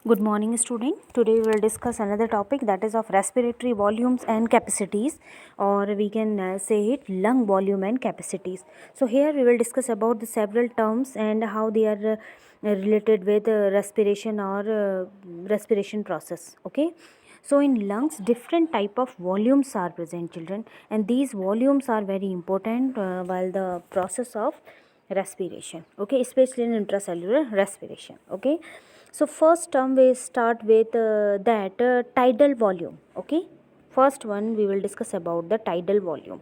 Good morning, student. Today we will discuss another topic, that is of respiratory volumes and capacities, or we can say it lung volume and capacities. So here we will discuss about the several terms and how they are related with respiration or respiration process. Okay. So in lungs, different type of volumes are present, children, and these volumes are very important while the process of respiration. Okay, especially in intracellular respiration. Okay. So first term we start with that tidal volume. Okay, first one we will discuss about the tidal volume.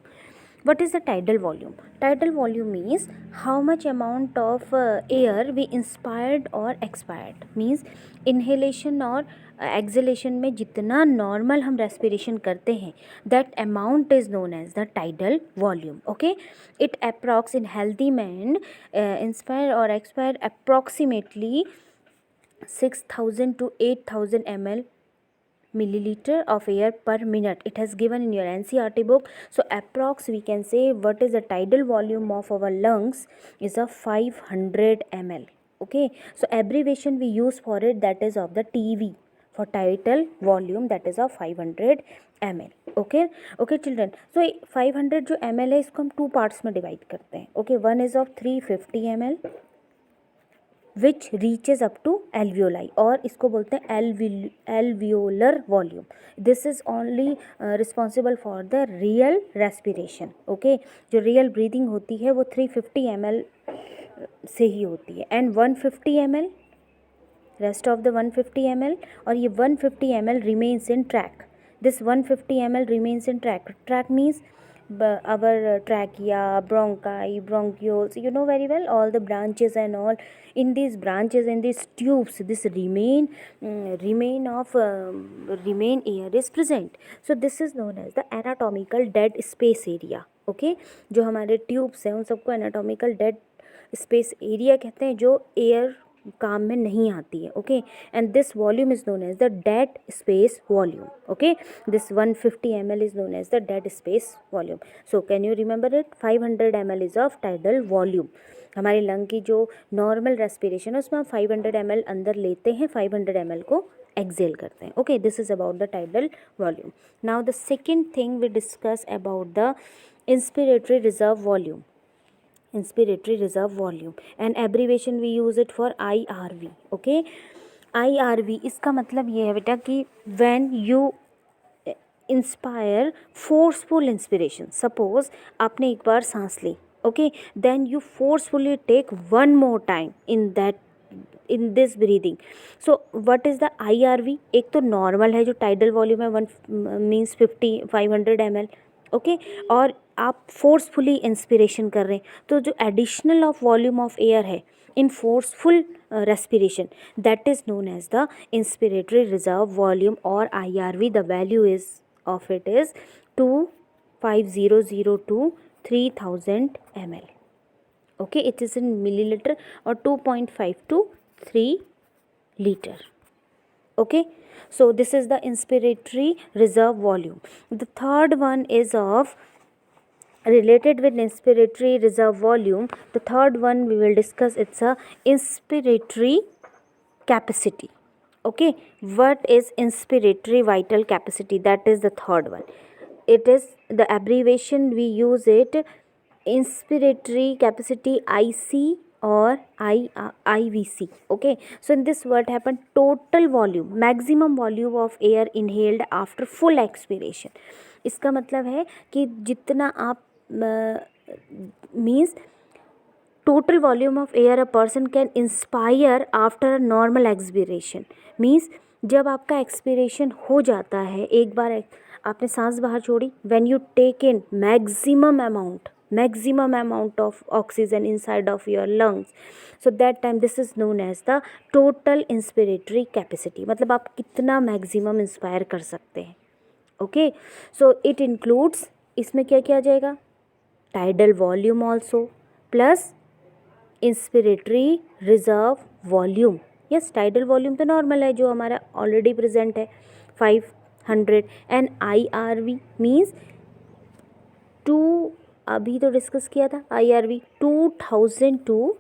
What is the tidal volume? Tidal volume means how much amount of air we inspired or expired. Means inhalation और exhalation में जितना normal हम respiration करते हैं, that amount is known as the tidal volume. Okay, it approx in healthy man inspire or expire approximately 6,000 to 8,000 ml milliliter of air per minute. It has given in your NCERT book. So approx we can say what is the tidal volume of our lungs is of 500 ml. Okay, so abbreviation we use for it, that is of the TV, for tidal volume, that is of 500 ml. Okay, okay children. So 500 जो ml है इसको हम two parts में divide करते हैं. Okay, one is of 350 ml which reaches up to alveoli, और इसको बोलते हैं alveolar volume. This is only responsible for the real respiration. Okay, जो रियल ब्रीदिंग होती है वो 350 ml से ही होती है, and 150 ml rest of the 150 ml, और ये 150 ml remains in track. This 150 ml remains in track. Track means our trachea, bronchi, bronchioles, you know very well, all the branches and all. In these branches, in these tubes, this remain air is present. So this is known as the anatomical dead space area. Okay, जो हमारे tubes हैं उन सबको anatomical dead space area कहते हैं, जो air काम में नहीं आती है. Okay, and this volume is known as the dead space volume. Okay, this 150 ml is known as the dead space volume. So can you remember it? 500 ml is of tidal volume. हमारे lung की जो normal respiration है उसमें हम 500 ml अंदर लेते हैं, 500 ml को एक्सेल करते हैं. Okay, this is about the tidal volume. Now the second thing we discuss about the inspiratory reserve volume. Inspiratory reserve volume, and abbreviation we use it for IRV. Okay, IRV इसका मतलब ये है बेटा कि when you inspire forceful inspiration, suppose आपने एक बार सांस ली, okay, then you forcefully take one more time in this breathing. So what is the IRV? एक तो नॉर्मल है जो टाइडल वॉल्यूम है, 1 मीन्स 500 ml. ओके, और आप फोर्सफुली इंस्पिरेशन कर रहे हैं, तो जो additional of volume of air है in forceful respiration, that is known as the inspiratory reserve volume और IRV. The value is of it is 25000 to 3000 ml. Okay, it is in milliliter or 2.5 to 3 liter. Okay, so this is the inspiratory reserve volume. The third one is of related with inspiratory reserve volume. The third one we will discuss, it's a inspiratory capacity. Okay, what is inspiratory vital capacity? That is the third one. It is the abbreviation we use it, inspiratory capacity, IC or IVC. Okay, so in this what happened, total volume, maximum volume of air inhaled after full expiration. इसका मतलब है कि जितना आप means total volume of air a person can inspire after a normal expiration. means जब आपका expiration हो जाता है, एक बार आपने सांस बाहर छोड़ी, when you take in maximum amount of oxygen inside of your lungs, so that time this is known as the total inspiratory capacity. मतलब आप कितना मैक्सिमम इंस्पायर कर सकते हैं. ओके, सो इट इंक्लूड्स, इसमें क्या किया जाएगा, tidal volume also plus inspiratory reserve volume. Yes, tidal volume तो नॉर्मल है जो हमारा ऑलरेडी प्रेजेंट है 500, एंड IRV मीन्स 2, अभी तो डिस्कस किया था IRV 2000 to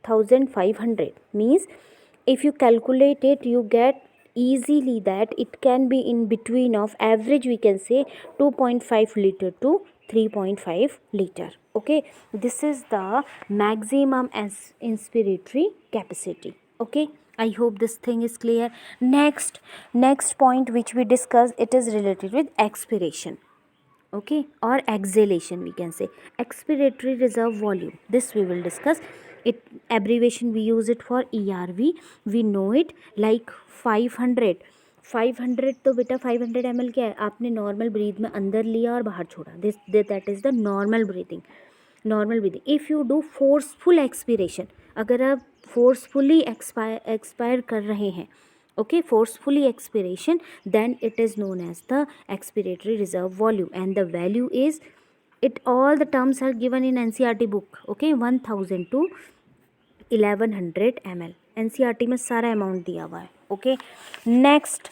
4500 means if you calculate it you get easily that it can be in between of average, we can say 2.5 liter to 3.5 liter. Okay, this is the maximum as inspiratory capacity. Okay, I hope this thing is clear. Next point which we discuss, it is related with expiration. Okay, or exhalation, we can say expiratory reserve volume. This we will discuss. It abbreviation we use it for ERV. We know it like 500 तो बेटा 500 ml क्या है, आपने normal breath में अंदर लिया और बाहर छोड़ा, this that is the normal breathing. If you do forceful expiration, अगर आप फोर्सफुली एक्सपायर कर रहे हैं, okay, forcefully expiration, then it is known as the expiratory reserve volume, and the value is, it all the terms are given in NCERT book. Okay, 1000 to 1100 ml NCERT में सारा amount दिया हुआ है. Okay, next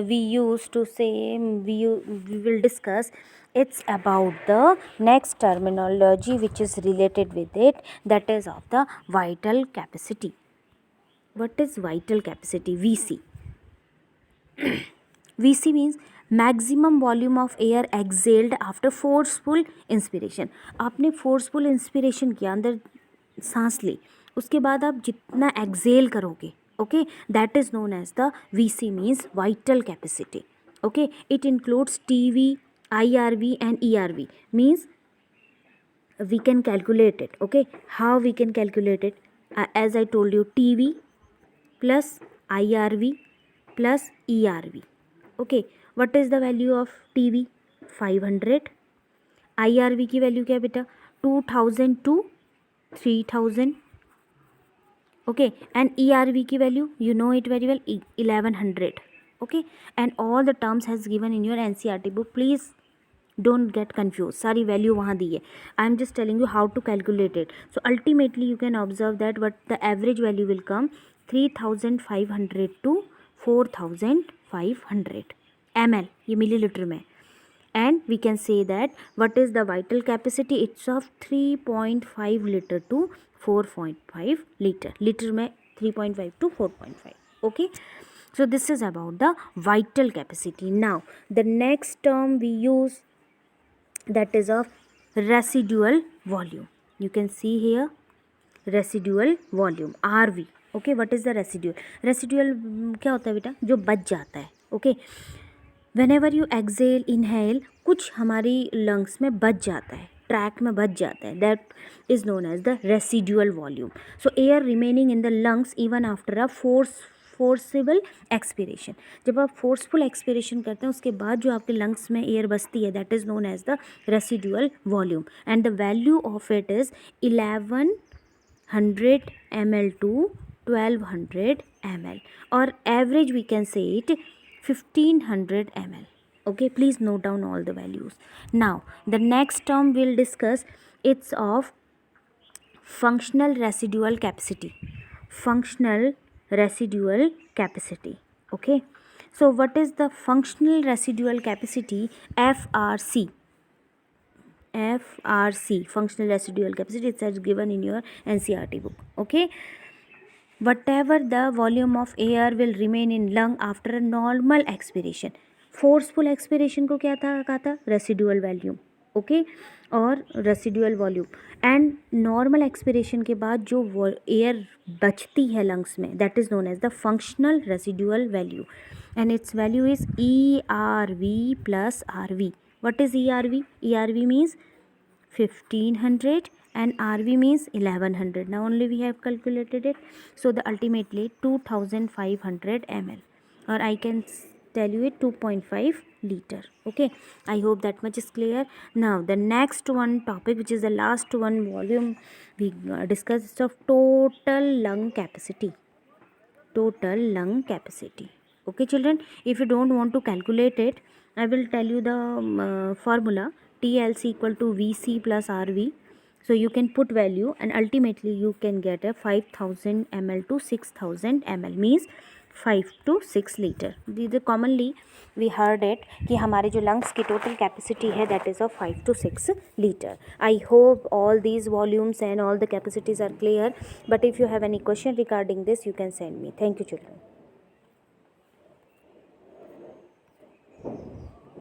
we used to say we will discuss, it's about the next terminology which is related with it, that is of the vital capacity. What is vital capacity? VC. VC means maximum volume of air exhaled after forceful inspiration. आपने forceful inspiration किया, अंदर सांस ली, उसके बाद आप जितना exhale करोगे, okay, that is known as the VC, means vital capacity. Okay, it includes TV, IRV and ERV, means we can calculate it. Okay, how we can calculate it? As I told you, TV plus IRV plus ERV. Okay, what is the value of TV? 500. IRV की value क्या है बेटा? 2000 to 3000. Okay, and ERV की value, you know it very well, 1100. Okay, and all the terms has given in your NCERT book. Please don't get confused, सारी value वहाँ दी है. I am just telling you how to calculate it. So ultimately you can observe that what the average value will come, 3500 to 4500 ml, ये millilitre में. And we can say that what is the vital capacity? It's of 3.5 liter to 4.5 liter. Liter में 3.5 to 4.5. Okay, so this is about the vital capacity. Now the next term we use, that is of residual volume. You can see here residual volume, RV. Okay, what is the residual? Residual क्या होता है बेटा? जो बच जाता है. Okay, whenever you exhale, inhale, कुछ हमारी lungs में बच जाता है, ट्रैक में बच जाता है, that is known as the residual volume. So air remaining in the lungs even after a forcible expiration. जब आप फोर्सफुल एक्सपिरेशन करते हैं उसके बाद जो आपके लंग्स में एयर बचती है, that is known as the residual volume, and the value of it is 1100 ml to 1200 ml, और average we can say it 1500 ml. Okay, please note down all the values. Now the next term we'll discuss, it's of functional residual capacity. Functional residual capacity. Okay, so what is the functional residual capacity? FRC, functional residual capacity, it's given in your NCERT book. Okay, whatever the volume of air will remain in lung after a normal expiration. Forceful expiration को क्या था, कहा था residual volume. Okay, और residual volume, and normal expiration के बाद जो air बचती है लंग्स में, that is known as the functional residual value, and its value is ERV plus RV. What is ERV? ERV means 1500 and RV means 1100. Now only we have calculated it. So the ultimately 2500 ml, or I can tell you it 2.5 liter. Okay, I hope that much is clear. Now the next one topic, which is the last one volume we discussed, of total lung capacity. Total lung capacity. Okay children, if you don't want to calculate it, I will tell you the formula. TLC equal to VC plus RV. So you can put value and ultimately you can get a 5000 ml to 6000 ml, means 5 to 6 litre. The commonly we heard it कि हमारे जो lungs की total capacity है that is of 5 to 6 litre. I hope all these volumes and all the capacities are clear, but if you have any question regarding this you can send me. Thank you children.